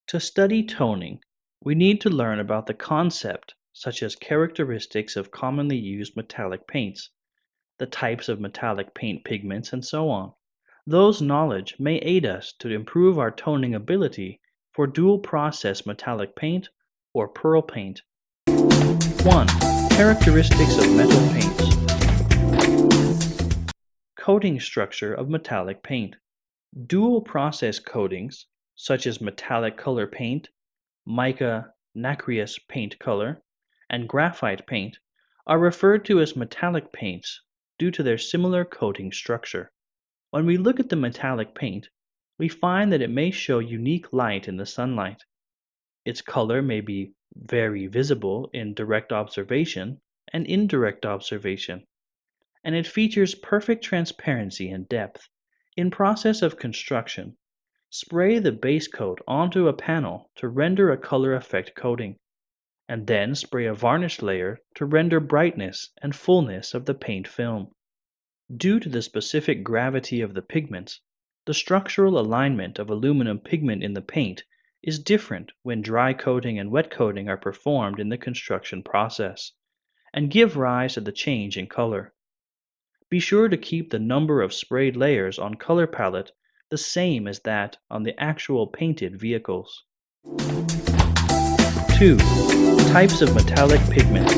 To study toning, we need to learn about the concept, such as characteristics of commonly used metallic paints, the types of metallic paint pigments, and so on. Those knowledge may aid us to improve our toning ability for dual process metallic paint or pearl paint. 1. Characteristics of metal paints. Coating structure of metallic paint. Dual process coatings, such as metallic color paint, mica nacreous paint color, and graphite paint, are referred to as metallic paints due to their similar coating structure. When we look at the metallic paint, we find that it may show unique light in the sunlight. Its color may be very visible in direct observation and indirect observation, and it features perfect transparency and depth. In process of construction, spray the base coat onto a panel to render a color effect coating, and then spray a varnish layer to render brightness and fullness of the paint film. Due to the specific gravity of the pigments, the structural alignment of aluminum pigment in the paint is different when dry coating and wet coating are performed in the construction process, and give rise to the change in color. Be sure to keep the number of sprayed layers on color palette the same as that on the actual painted vehicles. 2. Types of metallic pigments.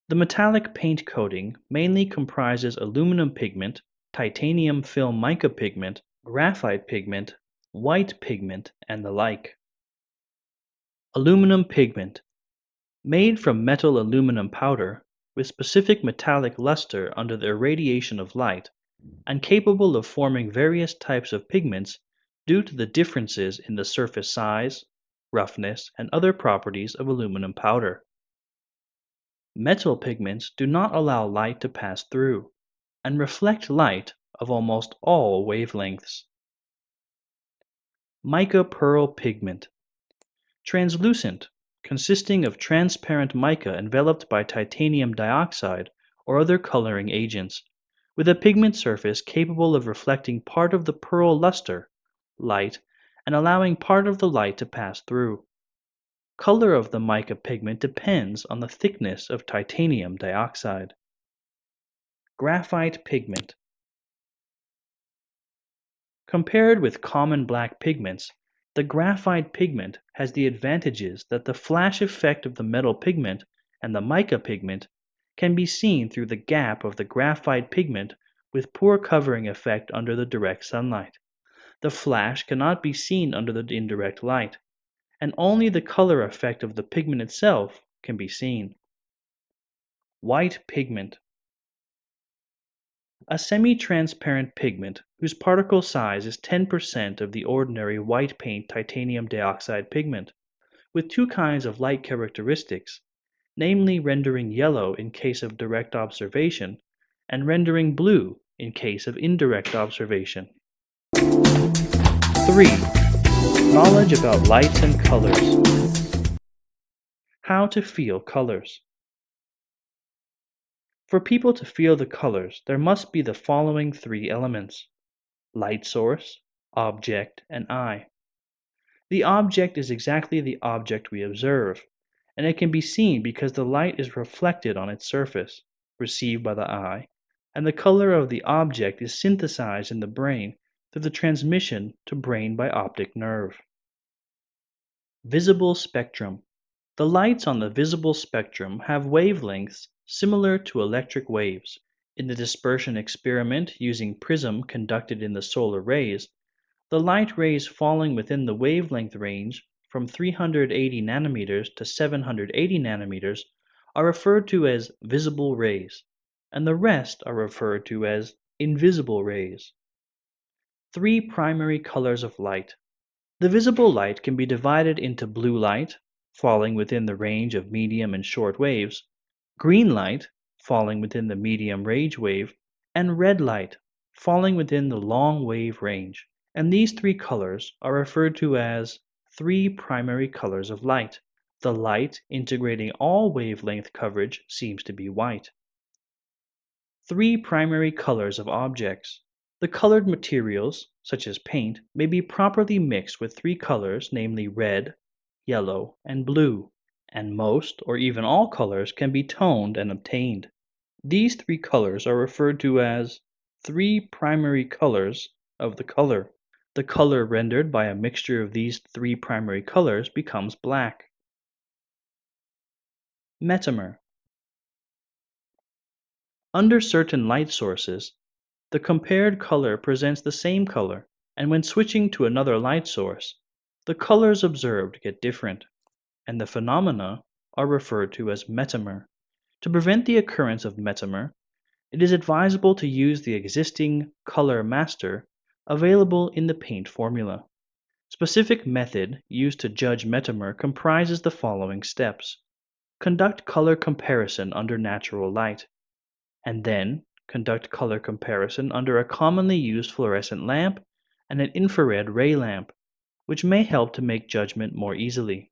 The metallic paint coating mainly comprises aluminum pigment, titanium film mica pigment, graphite pigment, white pigment, and the like. Aluminum pigment. Made from metal aluminum powder with specific metallic luster under the irradiation of light, and capable of forming various types of pigments due to the differences in the surface size, roughness, and other properties of aluminum powder. Metal pigments do not allow light to pass through, and reflect light of almost all wavelengths. Mica pearl pigment. Translucent, consisting of transparent mica enveloped by titanium dioxide or other coloring agents, with a pigment surface capable of reflecting part of the pearl luster, light, and allowing part of the light to pass through. Color of the mica pigment depends on the thickness of titanium dioxide. Graphite pigment. Compared with common black pigments, the graphite pigment has the advantages that the flash effect of the metal pigment and the mica pigment can be seen through the gap of the graphite pigment with poor covering effect under the direct sunlight. The flash cannot be seen under the indirect light, and only the color effect of the pigment itself can be seen. White pigment. A semi-transparent pigment whose particle size is 10% of the ordinary white paint titanium dioxide pigment, with two kinds of light characteristics, namely rendering yellow in case of direct observation and rendering blue in case of indirect observation. 3. Knowledge about lights and colors. How to feel colors. For people to feel the colors, there must be the following three elements: light source, object, and eye. The object is exactly the object we observe, and it can be seen because the light is reflected on its surface, received by the eye, and the color of the object is synthesized in the brain through the transmission to brain by optic nerve. Visible spectrum. The lights on the visible spectrum have wavelengths similar to electric waves. In the dispersion experiment using prism conducted in the solar rays, the light rays falling within the wavelength range from 380 nanometers to 780 nanometers are referred to as visible rays, and the rest are referred to as invisible rays. 3 primary colors of light. The visible light can be divided into blue light, falling within the range of medium and short waves, green light, falling within the medium range wave, and red light, falling within the long wave range. And these 3 colors are referred to as 3 primary colors of light. The light integrating all wavelength coverage seems to be white. 3 primary colors of objects. The colored materials, such as paint, may be properly mixed with three colors, namely red, yellow, and blue, and most or even all colors can be toned and obtained. These three colors are referred to as three primary colors of the color. The color rendered by a mixture of these three primary colors becomes black. Metamer. Under certain light sources, the compared color presents the same color, and when switching to another light source, the colors observed get different, and the phenomena are referred to as metamer. To prevent the occurrence of metamer, it is advisable to use the existing color master available in the paint formula. Specific method used to judge metamer comprises the following steps. Conduct color comparison under natural light, and then conduct color comparison under a commonly used fluorescent lamp and an infrared ray lamp, which may help to make judgment more easily.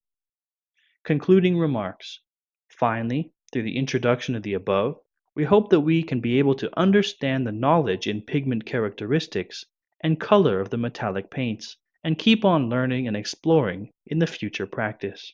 Concluding remarks. Finally, through the introduction of the above, we hope that we can be able to understand the knowledge in pigment characteristics and color of the metallic paints, and keep on learning and exploring in the future practice.